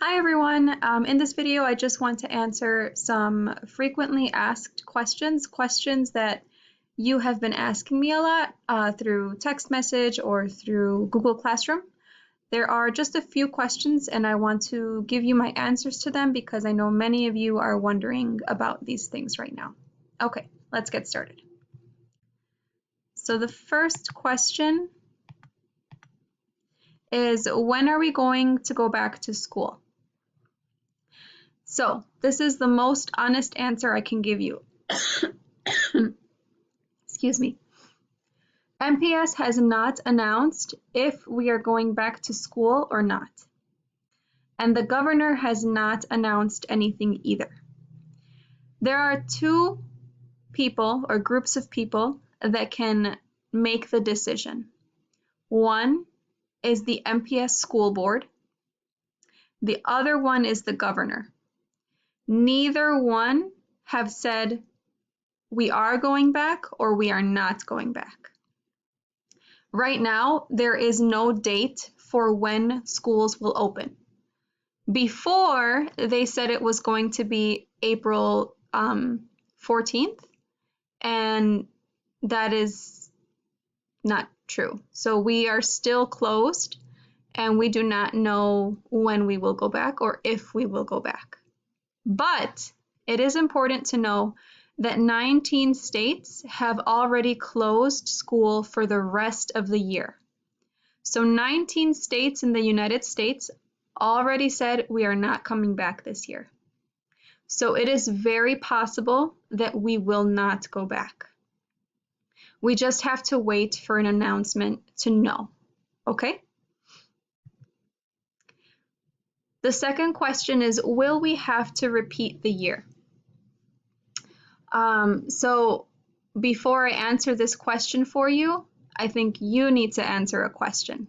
Hi everyone. In this video, I just want to answer some frequently asked questions that you have been asking me a lot through text message or through Google Classroom. There are just a few questions and I want to give you my answers to them because I know many of you are wondering about these things right now. Okay, let's get started. So the first question is, when are we going to go back to school? So this is the most honest answer I can give you. Excuse me. MPS has not announced if we are going back to school or not. And the governor has not announced anything either. There are two people or groups of people that can make the decision. One is the MPS school board. The other one is the governor. Neither one have said we are going back or we are not going back. Right now, there is no date for when schools will open. Before, they said it was going to be April 14th, and that is not true. So we are still closed, and we do not know when we will go back or if we will go back. But it is important to know that 19 states have already closed school for the rest of the year. So 19 states in the United States already said we are not coming back this year. So it is very possible that we will not go back. We just have to wait for an announcement to know, okay? The second question is, will we have to repeat the year? So before I answer this question for you, I think you need to answer a question.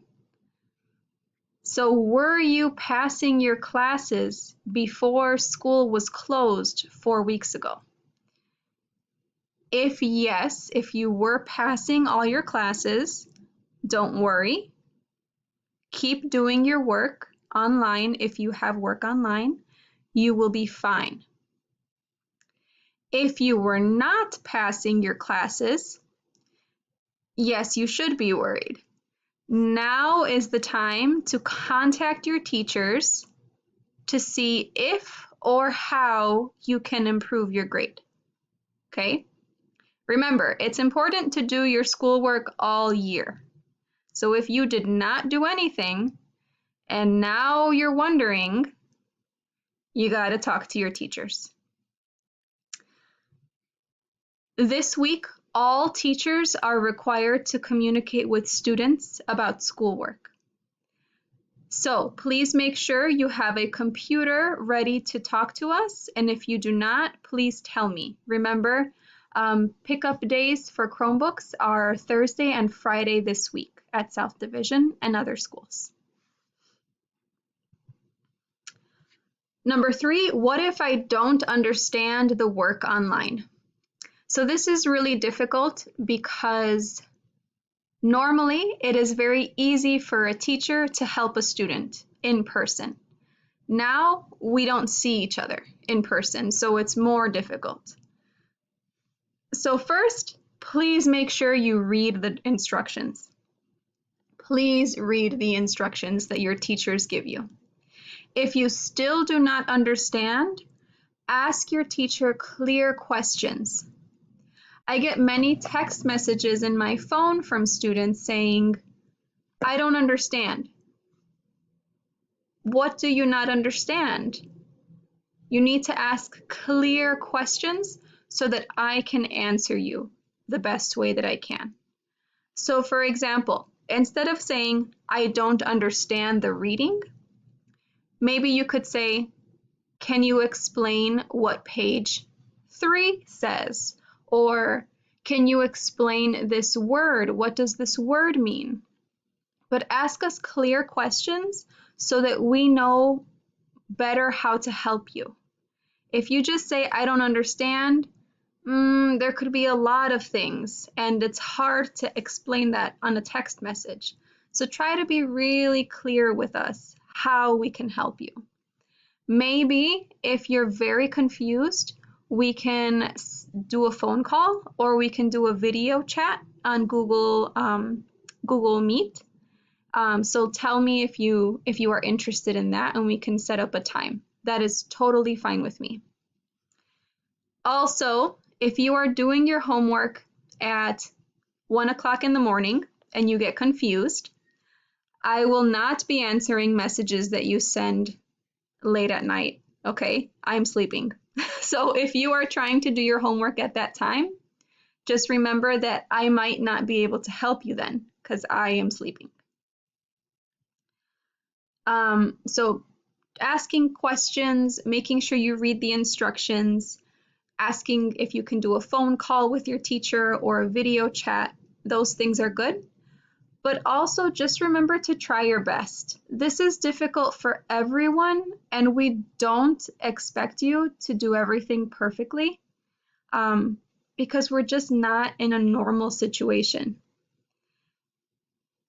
So were you passing your classes before school was closed 4 weeks ago? If yes, if you were passing all your classes, don't worry. Keep doing your work online. If you have work online, you will be fine. If you were not passing your classes, yes, you should be worried. Now is the time to contact your teachers to see if or how you can improve your grade. Okay? Remember, it's important to do your schoolwork all year. So if you did not do anything and now you're wondering, you got to talk to your teachers. This week, all teachers are required to communicate with students about schoolwork. So please make sure you have a computer ready to talk to us, and if you do not, please tell me. Remember, pickup days for Chromebooks are Thursday and Friday this week at South Division and other schools. Number 3, what if I don't understand the work online? So this is really difficult because normally it is very easy for a teacher to help a student in person. Now we don't see each other in person, so it's more difficult. So first, please make sure you read the instructions. Please read the instructions that your teachers give you. If you still do not understand, ask your teacher clear questions. I get many text messages in my phone from students saying, I don't understand. What do you not understand? You need to ask clear questions so that I can answer you the best way that I can. So for example, instead of saying, I don't understand the reading, maybe you could say, can you explain what page 3 says? Or can you explain this word? What does this word mean? But ask us clear questions so that we know better how to help you. If you just say, I don't understand, there could be a lot of things, and it's hard to explain that on a text message. So try to be really clear with us how we can help you. Maybe if you're very confused, we can do a phone call or we can do a video chat on Google Meet. So tell me if you are interested in that, and we can set up a time. That is totally fine with me. Also, if you are doing your homework at 1 o'clock in the morning and you get confused, I will not be answering messages that you send late at night, okay? I'm sleeping. So if you are trying to do your homework at that time, just remember that I might not be able to help you then because I am sleeping. So asking questions, making sure you read the instructions, asking if you can do a phone call with your teacher or a video chat, those things are good. But also just remember to try your best. This is difficult for everyone, and we don't expect you to do everything perfectly because we're just not in a normal situation.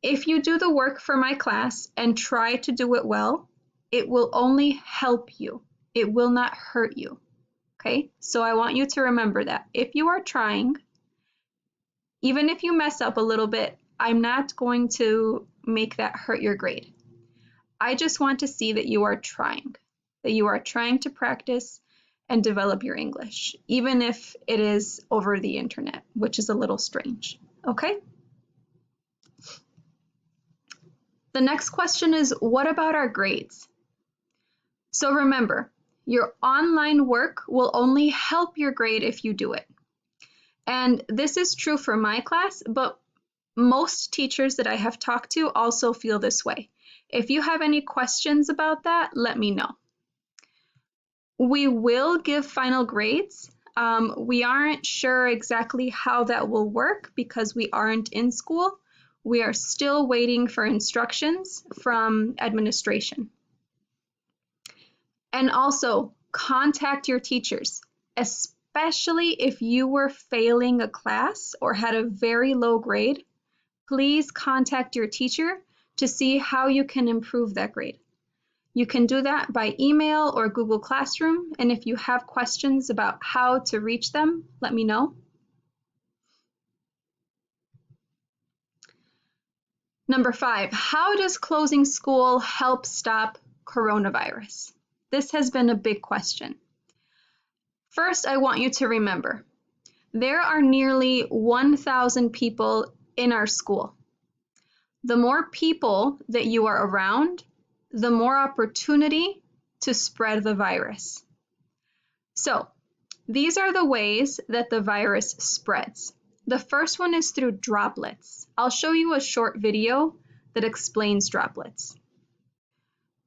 If you do the work for my class and try to do it well, it will only help you. It will not hurt you. Okay? So I want you to remember that. If you are trying, even if you mess up a little bit, I'm not going to make that hurt your grade. I just want to see that you are trying to practice and develop your English, even if it is over the internet, which is a little strange. Okay? The next question is, what about our grades? So remember, your online work will only help your grade if you do it. And this is true for my class, but most teachers that I have talked to also feel this way. If you have any questions about that, let me know. We will give final grades. We aren't sure exactly how that will work because we aren't in school. We are still waiting for instructions from administration. And also, contact your teachers, especially if you were failing a class or had a very low grade. Please contact your teacher to see how you can improve that grade. You can do that by email or Google Classroom, and if you have questions about how to reach them, let me know. Number 5, how does closing school help stop coronavirus? This has been a big question. First, I want you to remember, there are nearly 1,000 people in our school. The more people that you are around, the more opportunity to spread the virus. So, these are the ways that the virus spreads. The first one is through droplets. I'll show you a short video that explains droplets.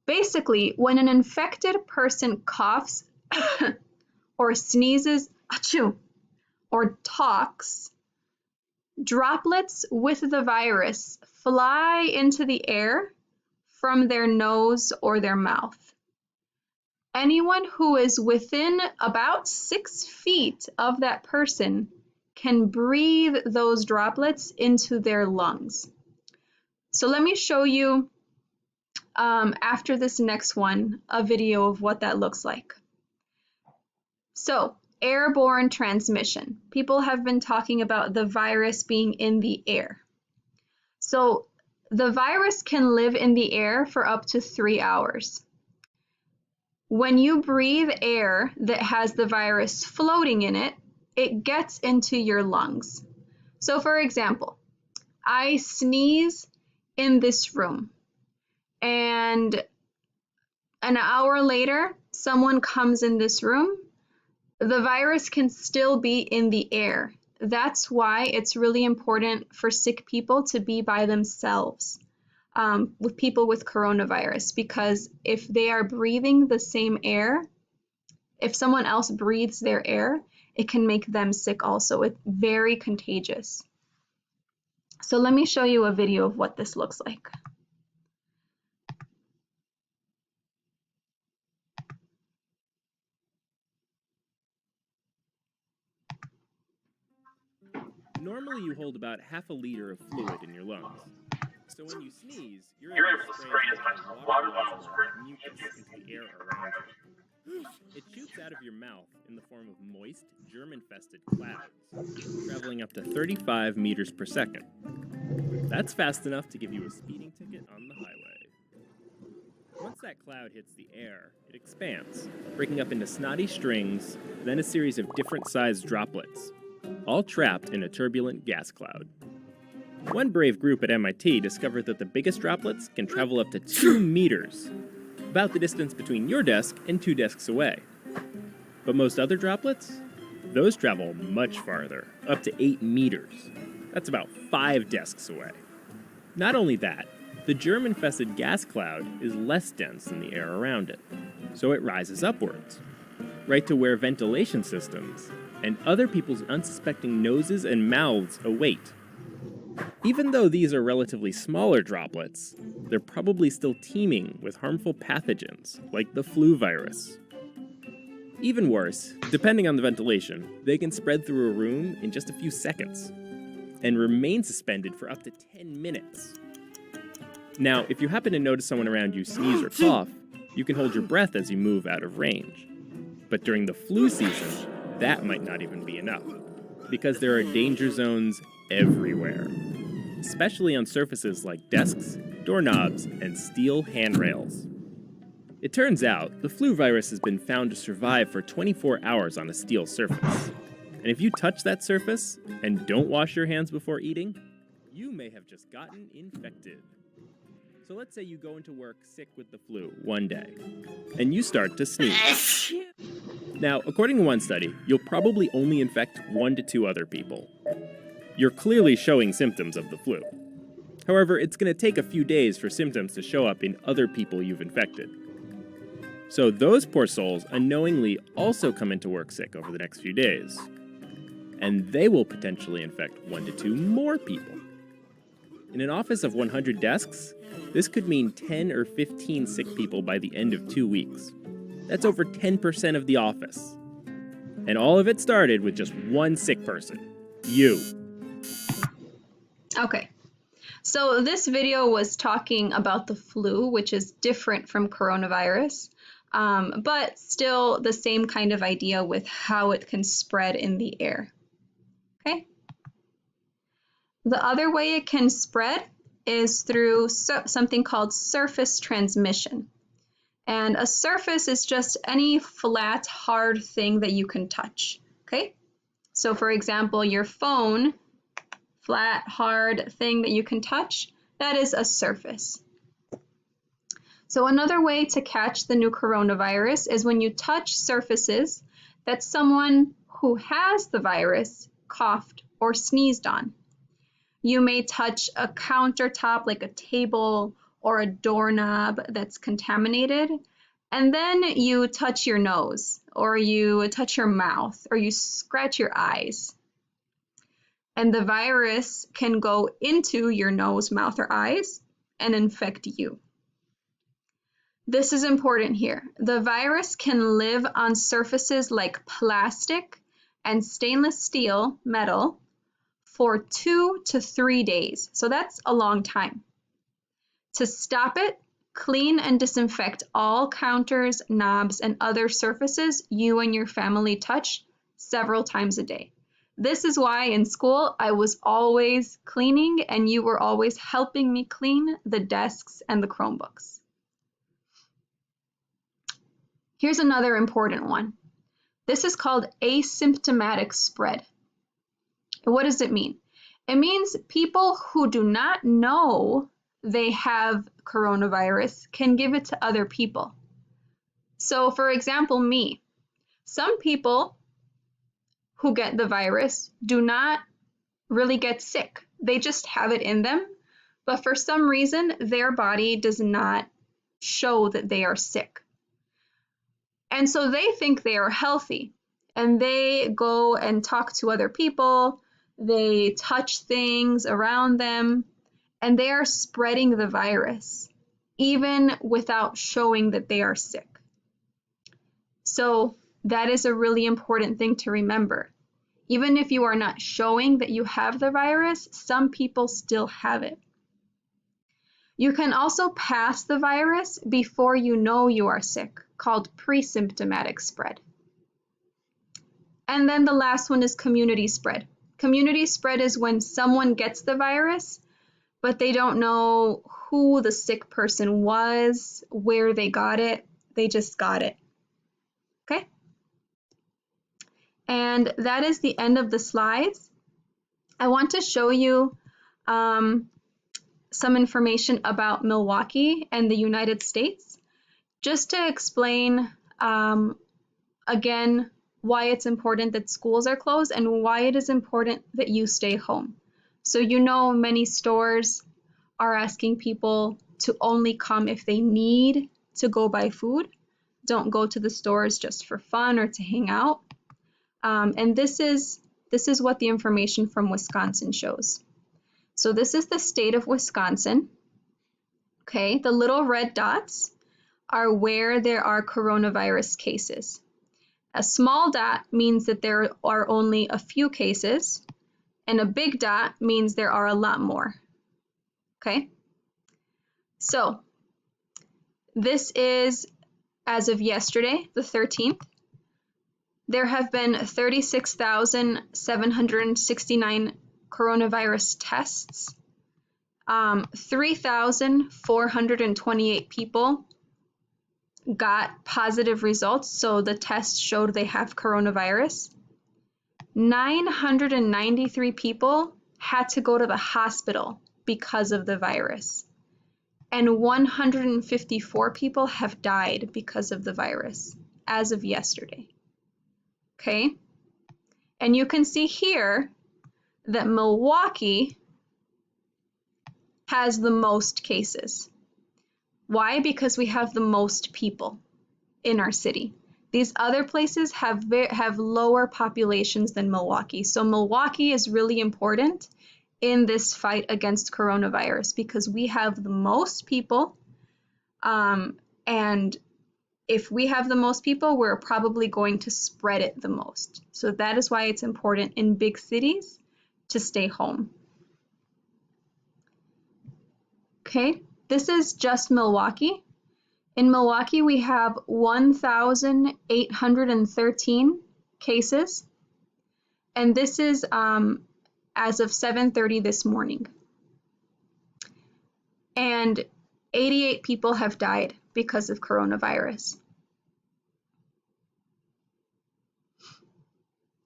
Basically, when an infected person coughs or sneezes, achoo, or talks, droplets with the virus fly into the air from their nose or their mouth. Anyone who is within about 6 feet of that person can breathe those droplets into their lungs. So let me show you, after this next one, a video of what that looks like. So, airborne transmission. People have been talking about the virus being in the air. So, the virus can live in the air for up to 3 hours. When you breathe air that has the virus floating in it, it gets into your lungs. So for example, I sneeze in this room, and an hour later, someone comes in this room, the virus can still be in the air. That's why it's really important for sick people to be by themselves. With people with coronavirus, because if they are breathing the same air, if someone else breathes their air, it can make them sick also. It's very contagious. So let me show you a video of what this looks like. Normally you hold about half a liter of fluid in your lungs. So when you sneeze, you're able to spray as much water as possible mucus into the air around you. shoots out of your mouth in the form of moist, germ-infested clouds, traveling up to 35 meters per second. That's fast enough to give you a speeding ticket on the highway. Once that cloud hits the air, it expands, breaking up into snotty strings, then a series of different-sized droplets, all trapped in a turbulent gas cloud. One brave group at MIT discovered that the biggest droplets can travel up to 2 meters, about the distance between your desk and 2 desks away. But most other droplets? Those travel much farther, up to 8 meters. That's about 5 desks away. Not only that, the germ-infested gas cloud is less dense than the air around it, so it rises upwards, right to where ventilation systems and other people's unsuspecting noses and mouths await. Even though these are relatively smaller droplets, they're probably still teeming with harmful pathogens, like the flu virus. Even worse, depending on the ventilation, they can spread through a room in just a few seconds, and remain suspended for up to 10 minutes. Now, if you happen to notice someone around you sneeze or cough, you can hold your breath as you move out of range. But during the flu season, that might not even be enough, because there are danger zones everywhere, especially on surfaces like desks, doorknobs, and steel handrails. It turns out the flu virus has been found to survive for 24 hours on a steel surface. And if you touch that surface and don't wash your hands before eating, you may have just gotten infected. So let's say you go into work sick with the flu one day, and you start to sneeze. Now, according to one study, you'll probably only infect 1 to 2 other people. You're clearly showing symptoms of the flu. However, it's going to take a few days for symptoms to show up in other people you've infected. So those poor souls unknowingly also come into work sick over the next few days. And they will potentially infect 1 to 2 more people. In an office of 100 desks, this could mean 10 or 15 sick people by the end of 2 weeks. That's over 10% of the office. And all of it started with just one sick person. You. Okay. So this video was talking about the flu, which is different from coronavirus, but still the same kind of idea with how it can spread in the air. Okay. The other way it can spread is through something called surface transmission. And a surface is just any flat, hard thing that you can touch. Okay. So for example, your phone, flat, hard thing that you can touch, that is a surface. So another way to catch the new coronavirus is when you touch surfaces that someone who has the virus coughed or sneezed on. You may touch a countertop like a table or a doorknob that's contaminated, and then you touch your nose or you touch your mouth or you scratch your eyes. And the virus can go into your nose, mouth, or eyes and infect you. This is important here. The virus can live on surfaces like plastic and stainless steel, metal, for 2 to 3 days. So that's a long time. To stop it, clean and disinfect all counters, knobs, and other surfaces you and your family touch several times a day. This is why in school I was always cleaning and you were always helping me clean the desks and the Chromebooks. Here's another important one. This is called asymptomatic spread. What does it mean? It means people who do not know they have coronavirus can give it to other people. So for example, me. Some people who get the virus do not really get sick. They just have it in them, but for some reason, their body does not show that they are sick. And so they think they are healthy, and they go and talk to other people, they touch things around them, and they are spreading the virus, even without showing that they are sick. So that is a really important thing to remember. Even if you are not showing that you have the virus, some people still have it. You can also pass the virus before you know you are sick, called pre-symptomatic spread. And then the last one is community spread. Community spread is when someone gets the virus, but they don't know who the sick person was, where they got it, they just got it. Okay? And that is the end of the slides. I want to show you some information about Milwaukee and the United States, just to explain again why it's important that schools are closed and why it is important that you stay home. So you know many stores are asking people to only come if they need to go buy food. Don't go to the stores just for fun or to hang out. And this is what the information from Wisconsin shows. So this is the state of Wisconsin. Okay, the little red dots are where there are coronavirus cases. A small dot means that there are only a few cases, and a big dot means there are a lot more. Okay, so this is as of yesterday, the 13th. There have been 36,769 coronavirus tests. 3,428 people got positive results, so the test showed they have coronavirus. 993 people had to go to the hospital because of the virus. And 154 people have died because of the virus as of yesterday. Okay? And you can see here that Milwaukee has the most cases. Why? Because we have the most people in our city. These other places have lower populations than Milwaukee. So Milwaukee is really important in this fight against coronavirus because we have the most people, and if we have the most people, we're probably going to spread it the most. So that is why it's important in big cities to stay home. Okay, this is just Milwaukee. In Milwaukee, we have 1,813 cases, and this is as of 7:30 this morning. And 88 people have died because of coronavirus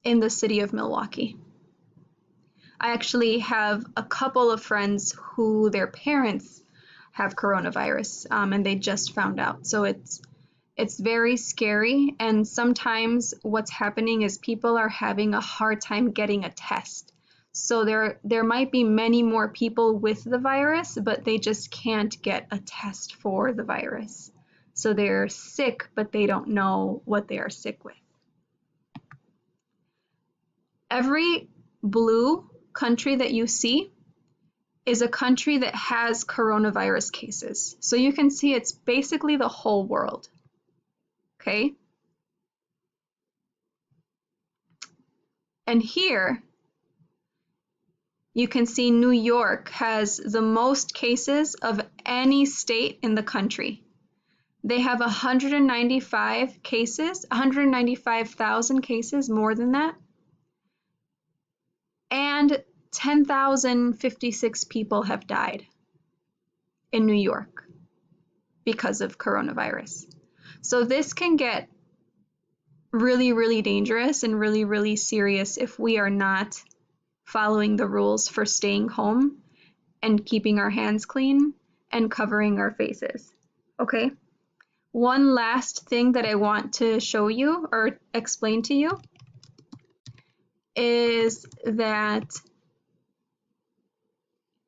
in the city of Milwaukee. I actually have a couple of friends who their parents have coronavirus, and they just found out. So it's very scary, and sometimes what's happening is people are having a hard time getting a test. So there might be many more people with the virus, but they just can't get a test for the virus. So they're sick, but they don't know what they are sick with. Every blue country that you see is a country that has coronavirus cases. So you can see it's basically the whole world. Okay? And here you can see New York has the most cases of any state in the country. They have 195 cases, 195,000 cases, more than that. And 10,056 people have died in New York because of coronavirus. So this can get really, really dangerous and really, really serious if we are not following the rules for staying home and keeping our hands clean and covering our faces. Okay? One last thing that I want to show you or explain to you is that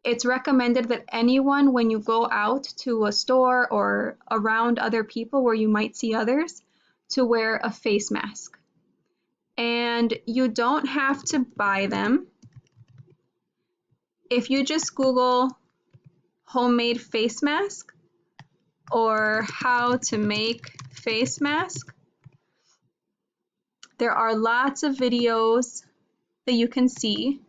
it's recommended that anyone, when you go out to a store or around other people where you might see others, to wear a face mask. And you don't have to buy them. If you just Google homemade face mask or how to make face mask, there are lots of videos that you can see.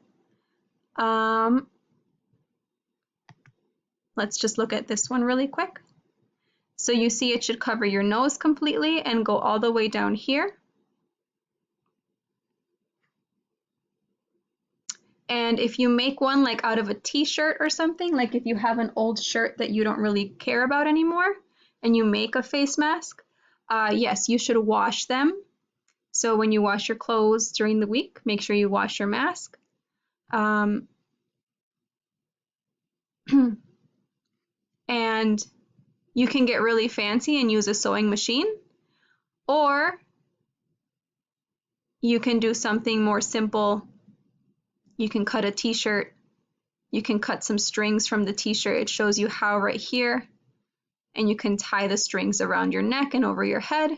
Let's just look at this one really quick. So you see it should cover your nose completely and go all the way down here. And if you make one like out of a t-shirt or something, like if you have an old shirt that you don't really care about anymore and you make a face mask, yes, you should wash them. So when you wash your clothes during the week, make sure you wash your mask. And you can get really fancy and use a sewing machine, or you can do something more simple. You can cut a t-shirt. You can cut some strings from the t-shirt. It shows you how right here, and you can tie the strings around your neck and over your head.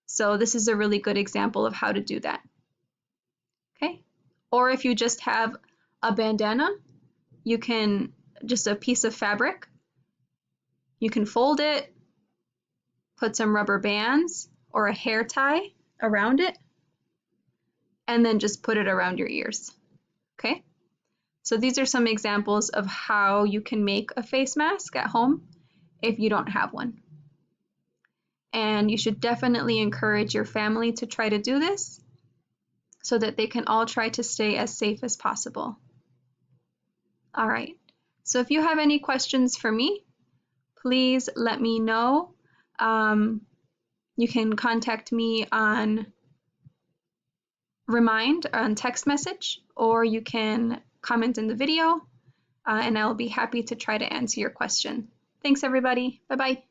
So this is a really good example of how to do that. Okay? Or if you just have a bandana, you can just a piece of fabric. You can fold it, put some rubber bands or a hair tie around it, and then just put it around your ears. Okay? So these are some examples of how you can make a face mask at home if you don't have one. And you should definitely encourage your family to try to do this so that they can all try to stay as safe as possible. All right, so if you have any questions for me, please let me know. You can contact me on Remind on text message, or you can comment in the video, and I'll be happy to try to answer your question. Thanks, everybody. Bye-bye.